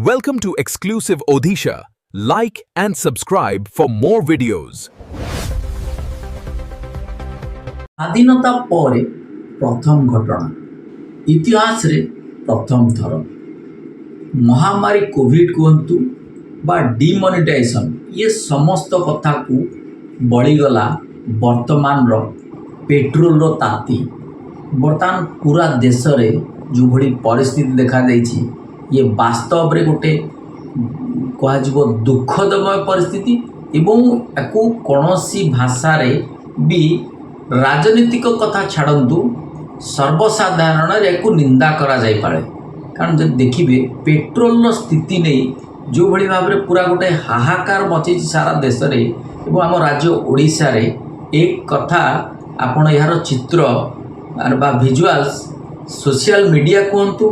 Welcome to exclusive Odisha. Like and subscribe for more videos. স্বাধীনতা পরে প্রথম ঘটনা ইতিহাসরে প্রথম থর মহামারী কোভিড কুহতু বা ডিমনিটাইজেসন ইয়ে সমস্ত কথাকু বলিগলা বর্তমানর পেট্ରୋଲର ତାତି ବର୍ତ୍ତମାନ ପୁରା ଦେଶରେ ଯେଉଁଭଳି ପରିସ୍ଥିତି ଦେଖାଯାଇଛି ଇଏ ବାସ୍ତବରେ ଗୋଟେ କୁହାଯିବ ଦୁଃଖଦମୟ ପରିସ୍ଥିତି ଏବଂ ୟାକୁ କୌଣସି ଭାଷାରେ ବି ରାଜନୈତିକ କଥା ଛାଡ଼ନ୍ତୁ ସର୍ବସାଧାରଣରେ ୟାକୁ ନିନ୍ଦା କରାଯାଇପାରେ। କାରଣ ଯଦି ଦେଖିବେ ପେଟ୍ରୋଲର ସ୍ଥିତି ନେଇ ଯେଉଁଭଳି ଭାବରେ ପୁରା ଗୋଟେ ହାହାକାର ମଚେଇଛି ସାରା ଦେଶରେ ଏବଂ ଆମ ରାଜ୍ୟ ଓଡ଼ିଶାରେ ଏ କଥା ଆପଣ ଏହାର ଚିତ୍ର ବା ଭିଜୁଆଲ୍ସ ସୋସିଆଲ ମିଡ଼ିଆ କୁହନ୍ତୁ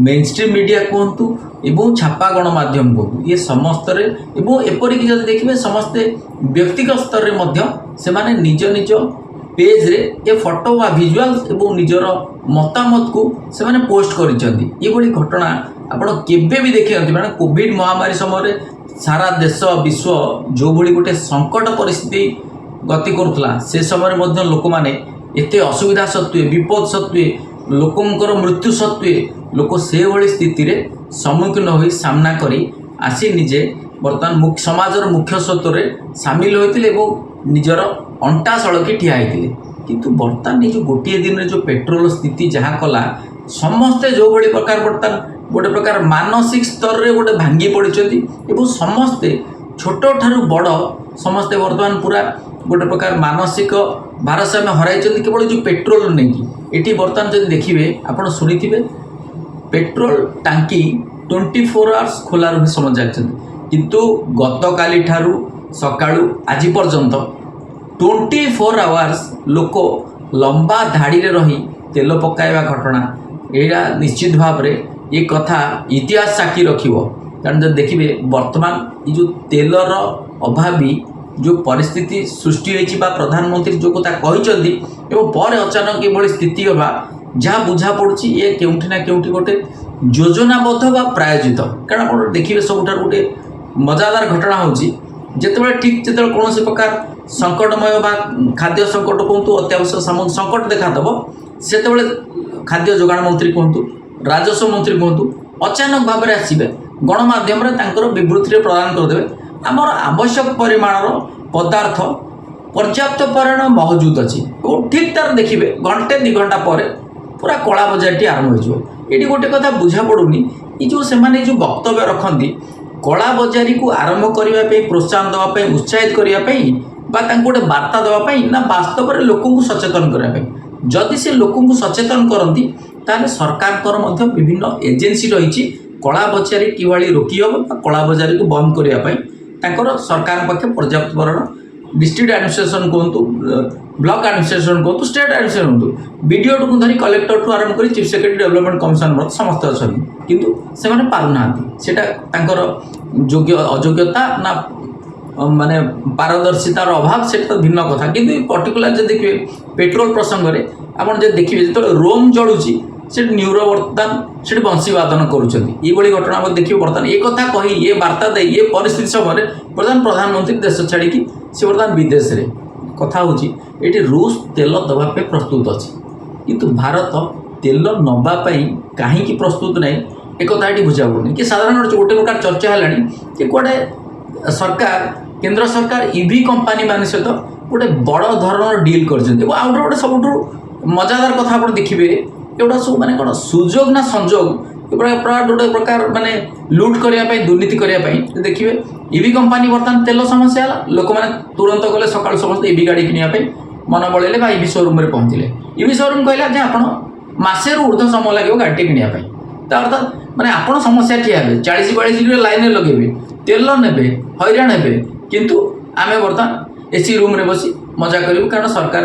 मेनस्ट्रीम मीडिया कहतु एवं छापा गणमाध्यम कहतु ये समस्तरे एवं एपरिक जब देखिए समस्ते व्यक्तिगत स्तर में से निज निज पेज रे ये फोटो व भिजुआल्स एवं निजर मतामत को से पोस्ट कर घटना आपण केबे भी देखी मैंने कोविड महामारी समय सारा देश विश्व जो भली गोटे संकट परिस्थिति गति करुला से समय लोक मैंने एत असुविधा सत्वे विपद सत्वे लोकंकर मृत्यु सत्वे लोक से भली स्थिति रे सम्मुखीन हो सामना करी आसी निजे बर्तमान समाजर मुख्य स्रोत सामिल होते निजर अंटा सड़की ठिया होते किंतु बर्तमान जो गोटे दिन जो पेट्रोल स्थिति जहाँ कला समस्ते जो भली प्रकार बर्तमान गोटे प्रकार मानसिक स्तर रे गोटे भांगी पड़ती समस्ते छोट ठारू बड़ समस्ते बर्तमान पूरा गोटे प्रकार मानसिक भारसाम्य हराई केवल जो पेट्रोल नहीं ये बर्तमान जब देखिए आपड़ शुणी पेट्रोल टांकी 24 आवर्स खोला रही समझ किंतु गत काली ठारू सकाळू आज पर्यंत 24 आवर्स लोक लंबा धाड़ी रे रही तेल पकाइबा घटना यहाँ निश्चित भाव में ये कथा इतिहास साक्षी रखिबो। कारण जब देखिए वर्तमान ये जो तेलर अभावी जो परिस्थिति सृष्टि होती प्रधानमंत्री जो कथा कहते पर अचानक ये स्थिति होगा जहाँ बुझा पड़ी ये केउठी ना केउठी गोटे योजनाबद्ध व प्रायोजित। कारण आप देखिए सबुठ गोटे मजादार घटना होची जिते ठीक जिते कौन प्रकार संकटमय बा खाद्य संकट कहतु अत्यावश्यक सामग्री संकट देखादेव से खाद्य जोगाण मंत्री कहतु राजस्व मंत्री कहतु अचानक भाव में आसवे गणमाध्यम विवृत्ति प्रदान करदे आमर आवश्यक परिमाणर पदार्थ पर्याप्त परिमाण मौजूद अच्छी और ठीक तार देखिए घंटे 2 घंटा पर पूरा कला बजारटी आरंभ हो ये गोटे कथा बुझा पड़ूनी ये जो से जो वक्तव्य रखती कला बजारी को आरंभ करने प्रोत्साहन देवाई उत्साहित करने गोटे बार्ता देवाई ना वास्तव में लोक सचेतन करने जदि से लोक सचेतन करती ताले सरकार विभिन्न एजेन्सी रही कला बजारी किभली रोकी हम कला बजारी को बंद करने सरकार पक्ष पर्याप्त परिमाण डिस्ट्रिक्ट एडमिनिस्ट्रेशन कहतु ब्लॉक एडमिनिस्ट्रेशन कहतु स्टेट एडमिनिस्ट्रेशन कहतु बीडीओ टू धरी कलेक्टर टू आरंभ कर चीफ सेक्रेटरी डेवलपमेंट कमिशनर समस्त अच्छा किंतु से पारना सेटा योग्य अयोग्यता ना माने पारदर्शितार अभाव से तो भिन्न कथा किंतु पर्टिकुलर जो देखिए पेट्रोल प्रसंग में आप देखिए जो रोम जलुची से न्यूरो बर्तमान से बंशी वादन करुँच घटना देखिए बर्तमान ये कथा कही ये वार्ता दे ये परिस्थिति समय बर्तमान प्रधानमंत्री देश छाड़ी से बर्तमान विदेश में कथा होती रूस तेल दवापे प्रस्तुत अच्छी किंतु भारत तेल नवापाई कहीं प्रस्तुत नहीं एक कथा ये बुझा पड़ूनी कि साधारण गोटे प्रकार चर्चा है कि कौटे सरकार केंद्र सरकार ईवी कंपनी मान सहित गोटे बड़ धरण डील कर गोटे सब मजादार कथा आप देखिए एगुड़ा सब माने कौन सुजोग ना संजोग गोटे प्रकार माने लुट करने दुर्नीति करने देखिए ईवी कंपनी बर्तमान तेल समस्या है लोक मैंने तुरंत गले सकाल समस्त ईवी गाड़ी किनापी मन बड़े बा ईवी शोरूम में पहुँचले ईवी शोरूम कहला जे आप मसे ऊर्ध समय लगे गाड़ी किनापी तो अर्थात मैंने आप समस्या ठिया हे 40-42 डिग्री लाइन लगे तेल ने हैरान हे किंतु आम बर्तमान एसी रूम रे बसी मजा करूँ कारण सरकार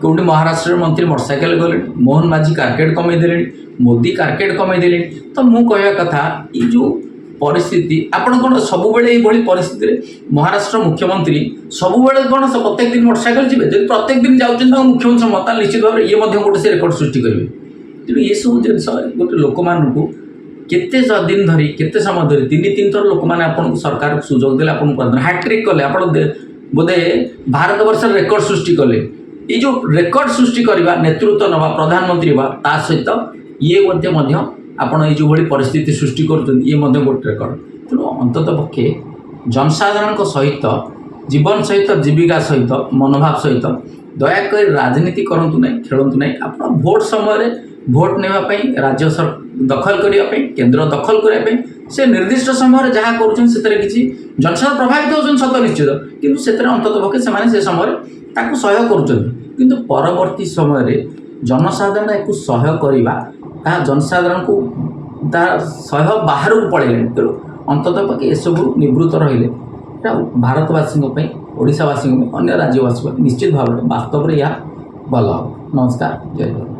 कौटी महाराष्ट्र मंत्री मोटरसाइकेल गले मोहन माझी कारकेट कमेदे मोदी कारकेट कमेदे तो मु कह कथा ये जो परिस्थिति आपण कौन सब परिस्थिति महाराष्ट्र मुख्यमंत्री सब कौन प्रत्येक दिन मोटरसाइकेल जी जब प्रत्येक दिन जाऊँ मुख्यमंत्री मत निश्चित भाव में ये गोटे से रेकर्ड सृष्टि करेंगे तेणु ये सब जिन गोटे लोक मानू କେତେ ଦିନ ଧରି କେତେ ସମୟ ଧରି ତିନି ଥର ଲୋକମାନେ ଆପଣଙ୍କୁ ସରକାର ସୁଯୋଗ ଦେଲେ ଆପଣଙ୍କୁ କରିଦେଲେ ହ୍ୟାଟ୍ରିକ୍ କଲେ ଆପଣ ବୋଧେ ଭାରତବର୍ଷରେ ରେକର୍ଡ ସୃଷ୍ଟି କଲେ। ଏଇ ଯେଉଁ ରେକର୍ଡ ସୃଷ୍ଟି କରିବା ନେତୃତ୍ୱ ନେବା ପ୍ରଧାନମନ୍ତ୍ରୀ ହେବା ତା ସହିତ ଇଏ ମଧ୍ୟ ଆପଣ ଏଇ ଯେଉଁଭଳି ପରିସ୍ଥିତି ସୃଷ୍ଟି କରୁଛନ୍ତି ଇଏ ମଧ୍ୟ ଗୋଟେ ରେକର୍ଡ। ତେଣୁ ଅନ୍ତତଃ ପକ୍ଷେ ଜନସାଧାରଣଙ୍କ ସହିତ ଜୀବନ ସହିତ ଜୀବିକା ସହିତ ମନୋଭାବ ସହିତ ଦୟାକରି ରାଜନୀତି କରନ୍ତୁ ନାହିଁ, ଖେଳନ୍ତୁ ନାହିଁ। ଆପଣ ଭୋଟ ସମୟରେ ଭୋଟ ନେବା ପାଇଁ ରାଜ୍ୟ ଦଖଲ କରିବା ପାଇଁ କେନ୍ଦ୍ର ଦଖଲ କରିବା ପାଇଁ ସେ ନିର୍ଦ୍ଦିଷ୍ଟ ସମୟରେ ଯାହା କରୁଛନ୍ତି ସେଥିରେ କିଛି ଜନସାଧାରଣ ପ୍ରଭାବିତ ହେଉଛନ୍ତି ସତ ନିଶ୍ଚିତ, କିନ୍ତୁ ସେଥିରେ ଅନ୍ତତଃ ପକ୍ଷେ ସେମାନେ ସେ ସମୟରେ ତାକୁ ସହ୍ୟ କରୁଛନ୍ତି। କିନ୍ତୁ ପରବର୍ତ୍ତୀ ସମୟରେ ଜନସାଧାରଣ ଏହାକୁ ସହ୍ୟ କରିବା ତାହା ଜନସାଧାରଣଙ୍କୁ ତା ସହ୍ୟ ବାହାରକୁ ପଳାଇଲେଣି। ତେଣୁ ଅନ୍ତତଃ ପକ୍ଷେ ଏସବୁ ନିବୃତ୍ତ ରହିଲେ ଏଇଟା ଭାରତବାସୀଙ୍କ ପାଇଁ, ଓଡ଼ିଶାବାସୀଙ୍କ ପାଇଁ, ଅନ୍ୟ ରାଜ୍ୟବାସୀଙ୍କ ପାଇଁ ନିଶ୍ଚିତ ଭାବରେ ବାସ୍ତବରେ ଏହା ଭଲ ହେବ। ନମସ୍କାର, ଜୟ ଜଗନ୍ନାଥ।